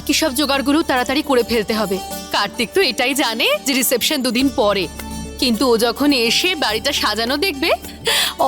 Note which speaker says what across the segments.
Speaker 1: বাকি সব জোগাড়গুলো তাড়াতাড়ি করে ফেলতে হবে। কার্তিক তো এটাই জানে যে রিসেপশন 2 দিন পরে, কিন্তু ও যখন এসে বাড়িটা সাজানো দেখবে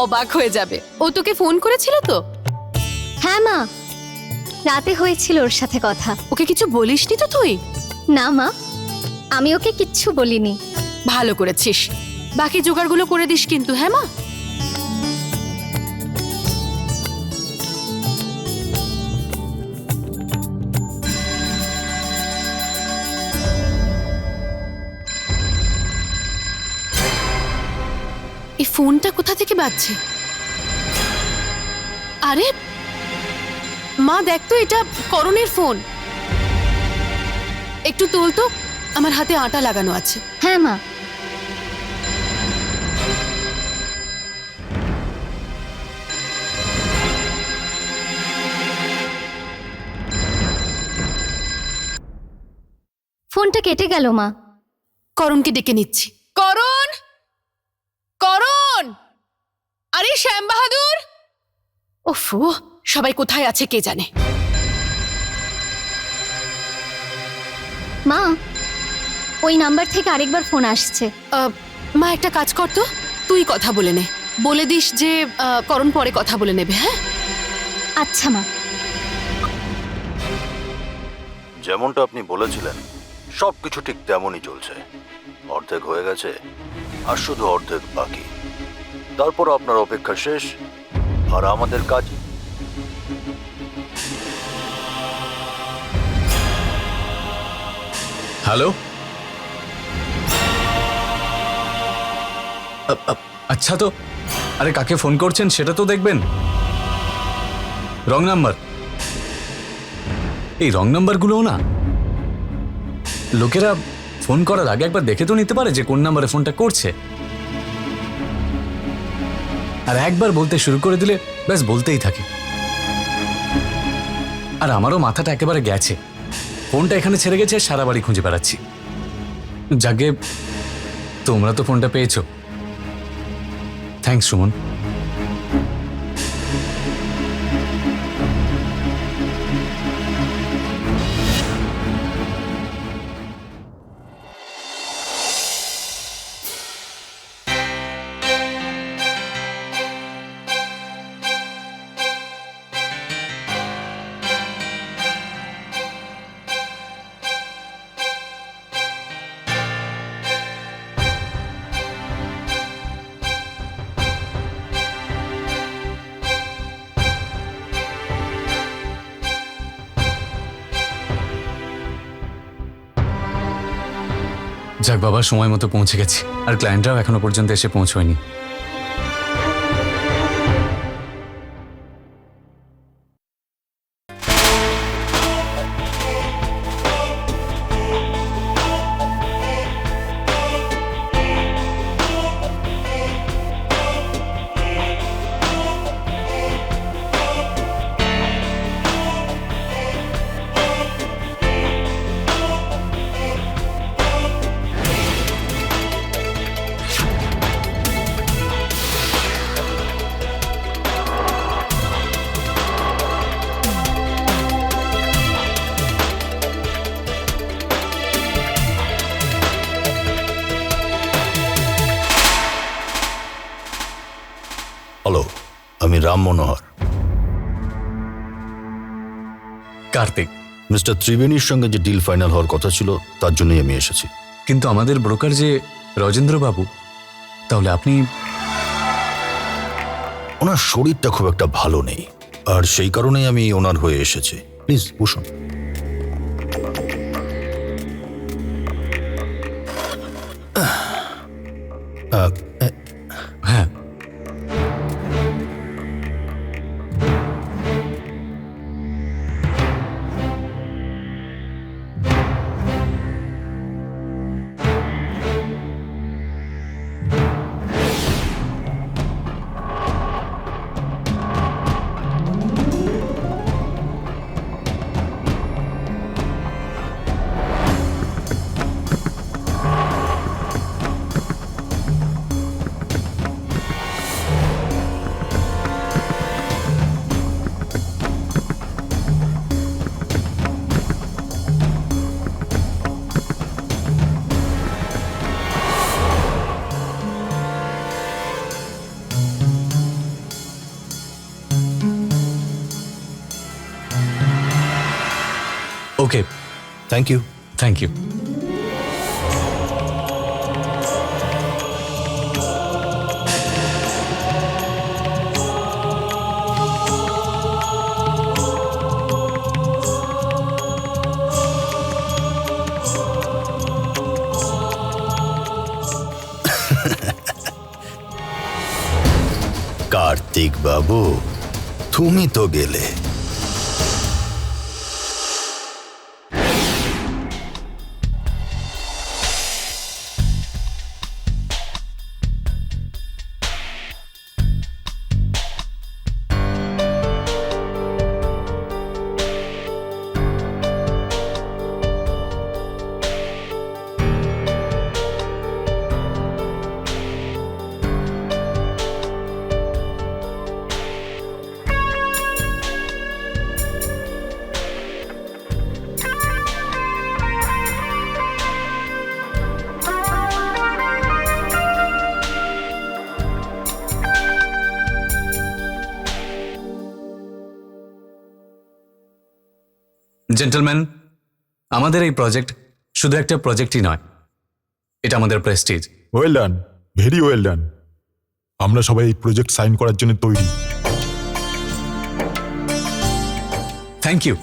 Speaker 1: অবাক হয়ে যাবে। ও তোকে ফোন করেছিল তো?
Speaker 2: হ্যাঁ মা, রাতে হয়েছিল ওর সাথে কথা।
Speaker 1: ওকে কিছু বলিসনি তো তুই?
Speaker 2: না মা, আমি ওকে কিচ্ছু বলিনি।
Speaker 1: ভালো করেছিস। বাকি জোগাড়গুলো করে দিস কিন্তু, হ্যাঁ মা? এই ফোনটা কোথা থেকে বাজছে? আরে মা, দেখ তো, এটা করণের ফোন। একটু তোল তো, আমার হাতে আটা লাগানো আছে।
Speaker 2: হ্যাঁ মা। ফোনটা কেটে গেল মা।
Speaker 1: করণকে ডেকে নিচ্ছি। করণ, করণ! আরে শ্যাম বাহাদুর! ওফো, সবাই কোথায় আছে কে জানে।
Speaker 2: মা, ওই নাম্বার থেকে আরেকবার ফোন আসছে।
Speaker 1: মা, একটা কাজ কর তো, তুই কথা বলে নে। বলে দিস যে করণ পরে কথা বলে নেবে, হ্যাঁ?
Speaker 2: আচ্ছা মা।
Speaker 3: যেমনটা আপনি বলেছিলেন সবকিছু ঠিক তেমনই চলছে। অর্ধেক হয়ে গেছে, আর শুধু অর্ধেক বাকি। তারপর আপনার অপেক্ষা শেষ, আর আমাদের কাজ।
Speaker 4: হ্যালো, আচ্ছা তো, আরে কাকে ফোন করছেন সেটা তো দেখবেন। রং নাম্বার, এই রং নাম্বারগুলোও না, লোকেরা ফোন করার আগে একবার দেখে তো নিতে পারে যে কোন নাম্বারে ফোনটা করছে। আর একবার বলতে শুরু করে দিলে ব্যাস বলতেই থাকে। আর আমারও মাথাটা একেবারে গেছে, ফোনটা এখানে ছেড়ে গেছে, সারা বাড়ি খুঁজে বেড়াচ্ছি। যাকে তোমরা তো ফোনটা পেয়েছো, থ্যাঙ্কস সুমন। যাক বাবা, সময় মতো পৌঁছে গেছি, আর ক্লায়েন্টরাও এখনো পর্যন্ত এসে পৌঁছয়নি।
Speaker 3: হ্যালো, আমি রাম মনোহর।
Speaker 4: কার্তিক,
Speaker 3: মিস্টার ত্রিবেণীর সঙ্গে যে ডিল ফাইনাল হওয়ার কথা ছিল তার জন্যই আমি এসেছি।
Speaker 4: কিন্তু আমাদের ব্রোকার যে রজেন্দ্র বাবু, তাহলে আপনি?
Speaker 3: ওনার শরীরটা খুব একটা ভালো নেই, আর সেই কারণেই আমি ওনার হয়ে এসেছি। প্লিজ বসুন।
Speaker 4: হ্যাঁ, okay,
Speaker 5: thank you.
Speaker 4: Thank you.
Speaker 3: Kartik বাবু, তুমি তো গেলে।
Speaker 4: জেন্টলম্যান, আমাদের এই প্রজেক্ট শুধু একটা প্রজেক্টই নয়, এটা আমাদের prestige.
Speaker 6: Well done, very well done. আমরা সবাই এই প্রজেক্ট সাইন করার জন্য তৈরি।
Speaker 4: Thank you.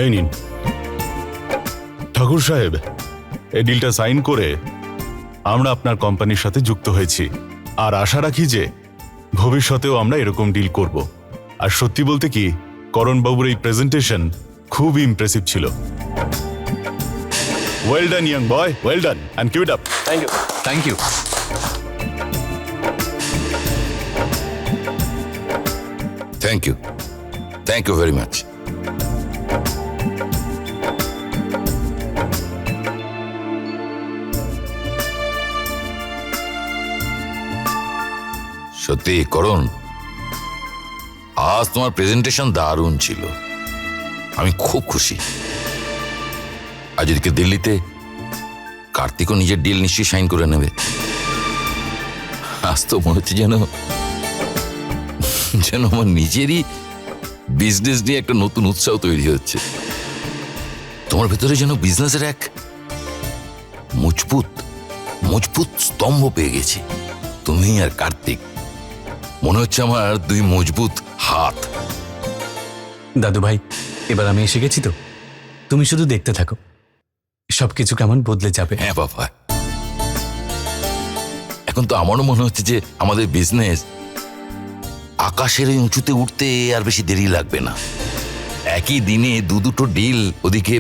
Speaker 6: এই নিন ঠাকুর সাহেব, এই ডিলটা সাইন করে আমরা আপনার কোম্পানির সাথে যুক্ত হয়েছি, আর আশা রাখি যে ভবিষ্যতেও আমরা এরকম ডিল করব। আর সত্যি বলতে কি, করণ বাবুর এই প্রেজেন্টেশন খুব ইমপ্রেসিভ ছিল। Well done young boy, well done, and keep it up.
Speaker 5: Thank you.
Speaker 4: Thank you.
Speaker 7: Thank you, thank you very much. সত্যি করণ, আজ তোমার প্রেজেন্টেশন দারুণ ছিল, আমি খুব খুশি। আজ এদিকে দিল্লিতে কার্তিকও নিজের ডিল নিশ্চয়ই সাইন করে নেবে। আজ তো মনে হচ্ছে যেন আমার নিজেরই বিজনেস নিয়ে একটা নতুন উৎসাহ তৈরি হচ্ছে। তোমার ভেতরে যেন বিজনেসের এক মজবুত স্তম্ভ পেয়ে গেছি। তুমি আর কার্তিক মনে হচ্ছে আমার দুই মজবুত হাত।
Speaker 4: দাদু ভাই, এবার আমি এসে গেছি তো, তুমি শুধু দেখতে থাকো, সবকিছু কেমন বদলে যাবে।
Speaker 7: হ্যাঁ বাবা, এখন তো আমারও মনে হচ্ছে যে আমাদের বিজনেস আকাশের এই উঁচুতে উঠতে আর বেশি দেরি লাগবে না। একই দিনে দুটো ডিল, ওদিকে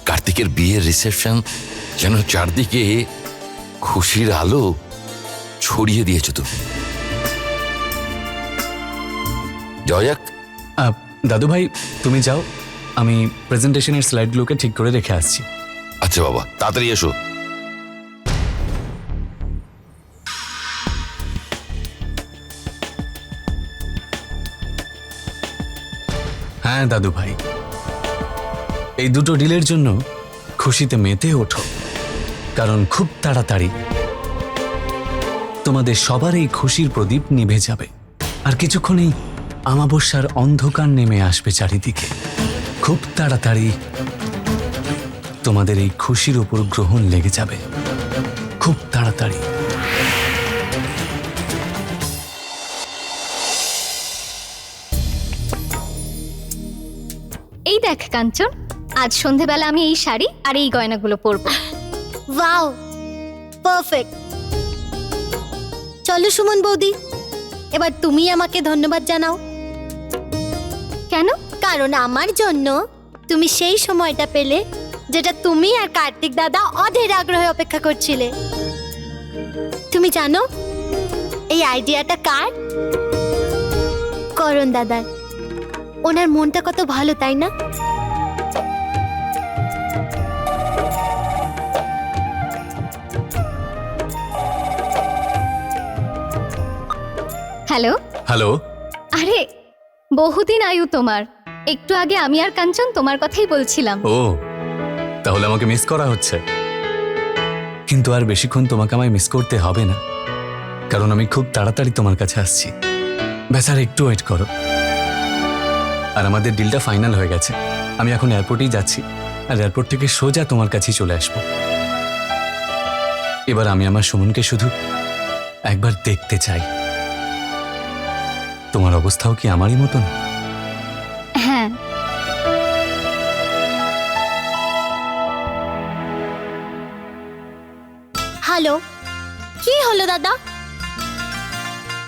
Speaker 7: কার্তিকের বিয়ের রিসেপশন, যেন চারদিকে খুশির আলো ছড়িয়ে দিয়েছো তুমি। জয়াক,
Speaker 4: দাদু ভাই তুমি যাও, আমি প্রেজেন্টেশনের স্লাইডগুলোকে ঠিক করে রেখে আসছি।
Speaker 7: আচ্ছা বাবা, তাড়াতাড়ি এসো।
Speaker 4: হ্যাঁ দাদু ভাই, এই দুটো ডিলের জন্য খুশিতে মেতে ওঠো, কারণ খুব তাড়াতাড়ি তোমাদের সবার এই খুশির প্রদীপ নিভে যাবে, আর কিছুক্ষণেই আমাবস্যার অন্ধকার নেমে আসবে চারিদিকে। খুব তাড়াতাড়ি তোমাদের এই খুশির উপর গ্রহণ লেগে যাবে, খুব তাড়াতাড়ি।
Speaker 2: এই দেখ কাঞ্চন, আজ সন্ধেবেলা আমি এই শাড়ি আর এই গয়নাগুলো পরবো।
Speaker 8: Wow, perfect. চলো সুমন বৌদি, এবার তুমি আমাকে ধন্যবাদ জানাও।
Speaker 2: কেন?
Speaker 8: কারণ আমার জন্য তুমি সেই সময়টা পেলে যেটা তুমি আর কার্তিক দাদা অধীর আগ্রহে অপেক্ষা করছিলে। তুমি জানো এই আইডিয়াটা কার? করণ দাদার। ওনার মনটা কত ভালো, তাই না?
Speaker 2: Hello
Speaker 4: hello.
Speaker 2: আরে বহুদিন আয়ু তোমার, একটু আগে আমি আর কাঞ্চন তোমার কথাই বলছিলাম।
Speaker 4: ও তাহলে আমাকে মিস করা হচ্ছে, কিন্তু আর বেশিক্ষণ তোমাকে আমায় মিস করতে হবে না, কারণ আমি খুব তাড়াতাড়ি তোমার কাছে আসছি। ব্যাস আর একটু ওয়েট করো। আর আমাদের ডিলটা ফাইনাল হয়ে গেছে। আমি এখন এয়ারপোর্টেই যাচ্ছি, আর এয়ারপোর্ট থেকে সোজা তোমার কাছেই চলে আসবো। এবার আমি আমার সুমনকে শুধু একবার দেখতে চাই। তোমার অবস্থাও কি আমারই মতন?
Speaker 2: হ্যাঁ,
Speaker 8: হ্যালো, কি হলো দাদা?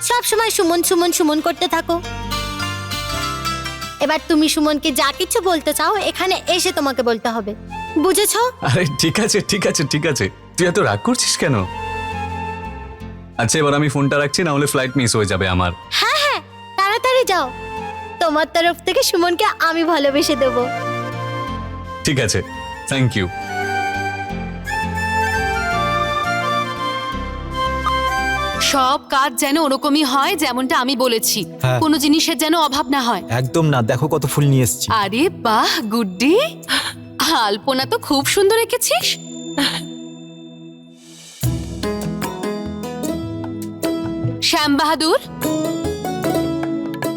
Speaker 8: সব সময় সুমন সুমন সুমন করতে থাকো। এবার তুমি সুমনকে যা কিছু বলতে চাও এখানে এসে তোমাকে বলতে হবে, বুঝেছো?
Speaker 4: আরে ঠিক আছে ঠিক আছে ঠিক আছে, তুই এত রাগ করছিস কেন? আচ্ছা এবার আমি ফোনটা রাখছি, না হলে ফ্লাইট মিস হয়ে যাবে আমার।
Speaker 8: হ্যাঁ হ্যাঁ, তাড়াতাড়ি যাও। তোমার তরফ থেকে সুমনকে আমি ভালোবেসে দেবো।
Speaker 4: ঠিক আছে, থ্যাংক ইউ।
Speaker 1: সব কাজ যেন ওরকমই হয় যেমনটা আমি বলেছি,
Speaker 5: হ্যাঁ।
Speaker 1: কোনো জিনিসের যেন অভাব না হয়।
Speaker 5: একদম না, দেখো কত ফুল নিয়ে এসেছি।
Speaker 1: আরে বাহ গুড্ডি, আলপনা তো খুব সুন্দর এঁকেছিস। শ্যাম বাহাদুর,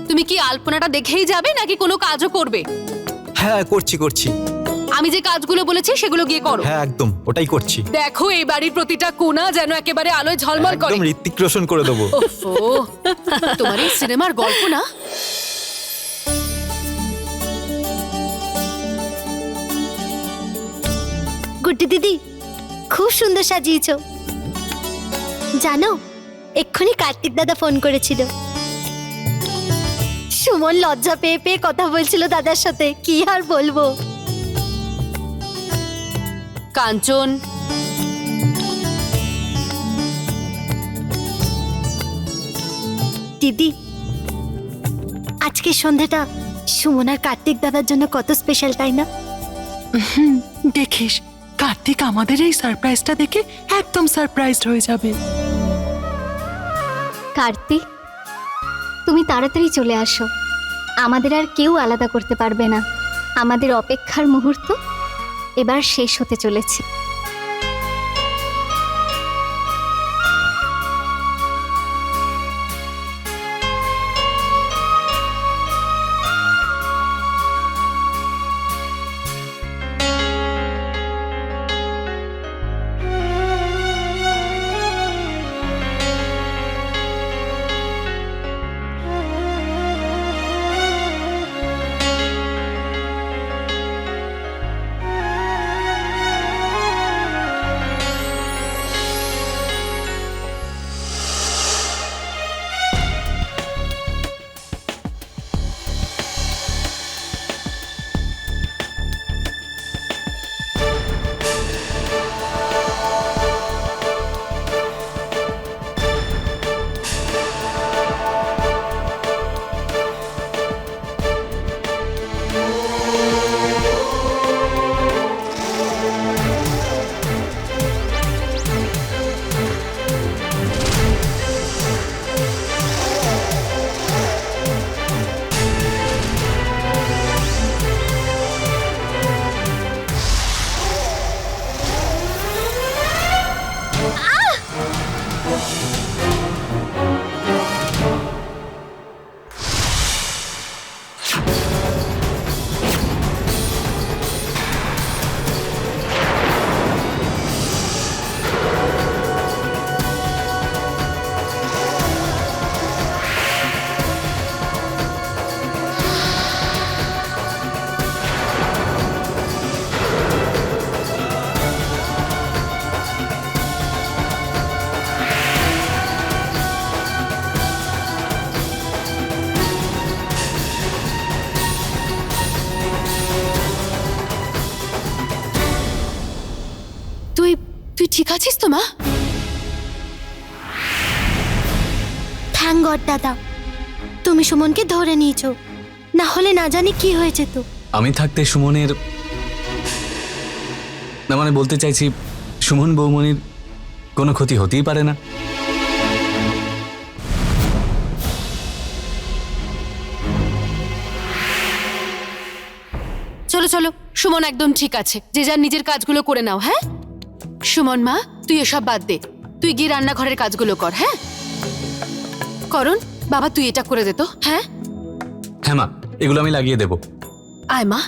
Speaker 1: তুমি কি আলপনাটা দেখেই যাবে নাকি কোনো কাজও করবে?
Speaker 5: হ্যাঁ করছি করছি।
Speaker 1: আমি যে কাজগুলো বলেছি সেগুলো গিয়ে করো।
Speaker 5: হ্যাঁ একদম ওটাই করছি।
Speaker 1: দেখো এই বাড়ির প্রতিটা কোণা যেন একেবারে আলোয় ঝলমল করে।
Speaker 5: একদম ঋত্বিক রোশন করে দেবো।
Speaker 1: ওফো, তোমার এই সিনেমার গল্প না।
Speaker 8: গুড্ডি দিদি, খুব সুন্দর সাজিয়েছো। জানো, এক্ষুনি কার্তিক দাদা ফোন করেছিল। সুমন লজ্জা পেয়ে পেয়ে কথা বলছিল দাদার সাথে, কি আর বলবো।
Speaker 1: কাঞ্চন,
Speaker 8: দিদি, আজকে সন্ধ্যাটা সুমন আর কার্তিক দাদার জন্য কত স্পেশাল, তাই না?
Speaker 9: দেখিস কার্তিক আমাদের এই সারপ্রাইজটা দেখে একদম সারপ্রাইজড হয়ে যাবে।
Speaker 2: কার্তিক তুমি তাড়াতাড়ি চলে আসো, আমাদের আর কেউ আলাদা করতে পারবে না। আমাদের অপেক্ষার মুহূর্ত এবার শেষ হতে চলেছে।
Speaker 1: তুই ঠিক আছিস তো মা?
Speaker 8: থ্যাংক গড দাদা, তুমি সুমনকে ধরে নিয়েছো, না হলে না জানি কি হয়েছে। তো
Speaker 4: আমি থাকতে সুমনের, না মানে বলতে চাইছি সুমন বৌমনির কোনো ক্ষতি হতেই পারে না।
Speaker 1: চলো, সুমন একদম ঠিক আছে, যে যার নিজের কাজগুলো করে নাও। হ্যাঁ সুমন মা, তুই এসব বাদ দে, তুই গিয়ে রান্নাঘরের কাজগুলো কর। হ্যাঁ করণ বাবা, তুই এটা করে দে তো। হ্যাঁ
Speaker 4: হ্যাঁ মা, এগুলো আমি লাগিয়ে দেবো।
Speaker 1: আয় মা।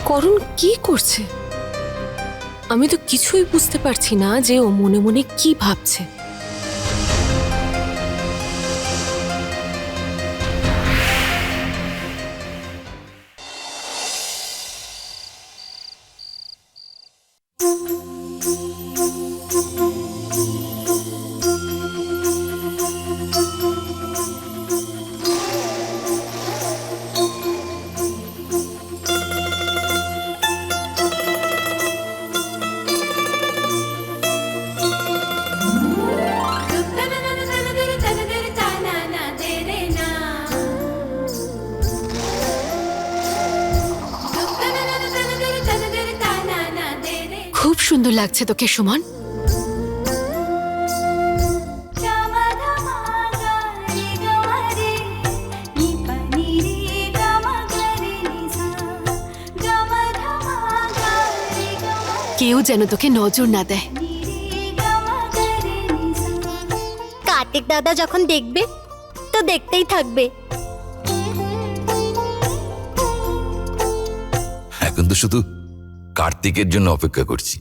Speaker 10: করণ কি করছে? আমি তো কিছুই বুঝতে পারছি না যে ও মনে মনে কি ভাবছে।
Speaker 1: খুব সুন্দর লাগছে তোকে সুমন। কেউ যেন তোকে নজর না দেয়।
Speaker 8: কার্তিক দাদা যখন দেখবে তো দেখতেই থাকবে।
Speaker 7: এখন তো শুধু কার্তিকের জন্য অপেক্ষা করছি।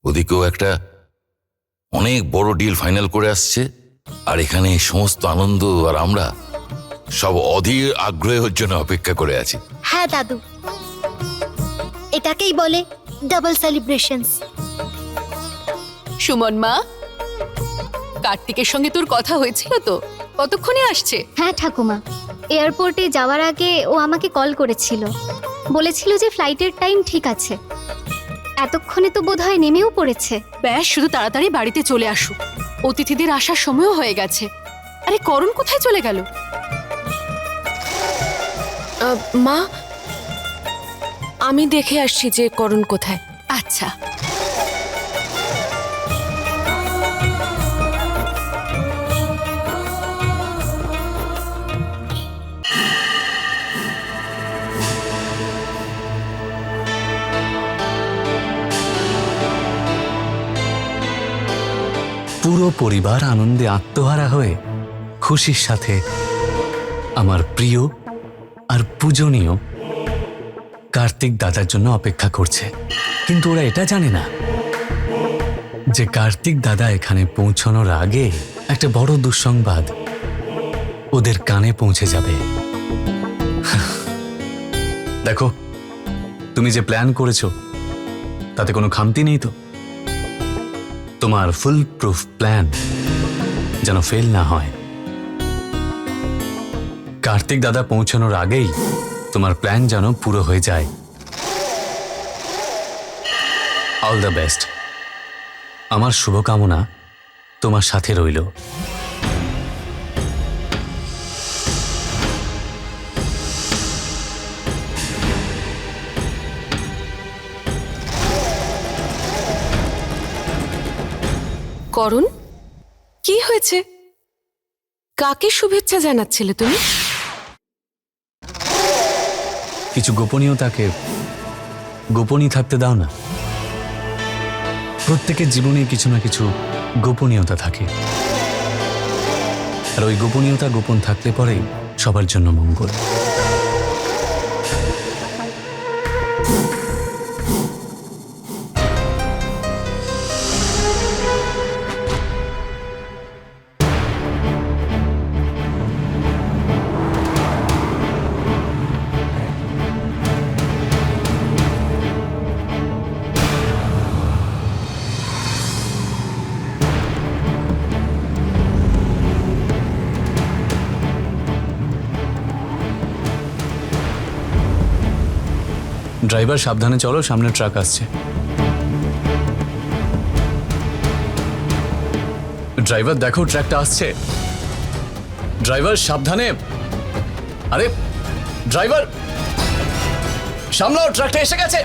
Speaker 7: ওদিকেও একটা অনেক বড় ডিল ফাইনাল করে আসছে, আর এখানে সমস্ত আনন্দ আর আমরা সব অধীর আগ্রহের জন্য অপেক্ষা করে আছি।
Speaker 8: হ্যাঁ দাদু, এটাকেই বলে ডাবল সেলিব্রেশনস।
Speaker 1: সুমন মা, কার্তিকের সঙ্গে তোর কথা হয়েছিল তো? কতক্ষণে আসছে?
Speaker 2: হ্যাঁ ঠাকুমা, এয়ারপোর্টে যাওয়ার আগে ও আমাকে কল করেছিল, বলেছিল যে ফ্লাইটের টাইম ঠিক আছে। এতক্ষণে তো বোধহয় নেমেও পড়েছে।
Speaker 1: ব্যাস, শুধু তাড়াতাড়ি বাড়িতে চলে আসুক, অতিথিদের আসার সময়ও হয়ে গেছে। আরে করণ কোথায় চলে গেল?
Speaker 10: মা, আমি দেখে আসছি যে করণ কোথায়।
Speaker 1: আচ্ছা।
Speaker 4: পুরো পরিবার আনন্দে আত্মহারা হয়ে খুশির সাথে আমার প্রিয় আর পূজনীয় কার্তিক দাদার জন্য অপেক্ষা করছে। কিন্তু ওরা এটা জানে না যে কার্তিক দাদা এখানে পৌঁছানোর আগে একটা বড় দুঃসংবাদ ওদের কানে পৌঁছে যাবে। দেখো, তুমি যে প্ল্যান করেছো তাতে কোনো খামতি নেই তো? তোমার ফুল প্রুফ প্ল্যান যেন ফেল না হয়। কার্তিক দাদা পৌঁছানোর আগেই তোমার প্ল্যান যেন পুরো হয়ে যায়। All the best. আমার শুভকামনা তোমার সাথে রইল।
Speaker 10: করণ, কি হয়েছে? কাকে শুভেচ্ছা জানাচ্ছিলে তুমি?
Speaker 4: কিছু গোপনীয়তাকে গোপনই থাকতে দাও না। প্রত্যেকের জীবনে কিছু না কিছু গোপনীয়তা থাকে, আর ওই গোপনীয়তা গোপন থাকলে পরেই সবার জন্য মঙ্গল। ড্রাইভার সাবধানে চলো, সামনে ট্রাক আসছে। ড্রাইভার দেখো, ট্রাকটা আসছে। ড্রাইভার সাবধানে। আরে ড্রাইভার সামলাও, ট্রাকটা এসে গেছে।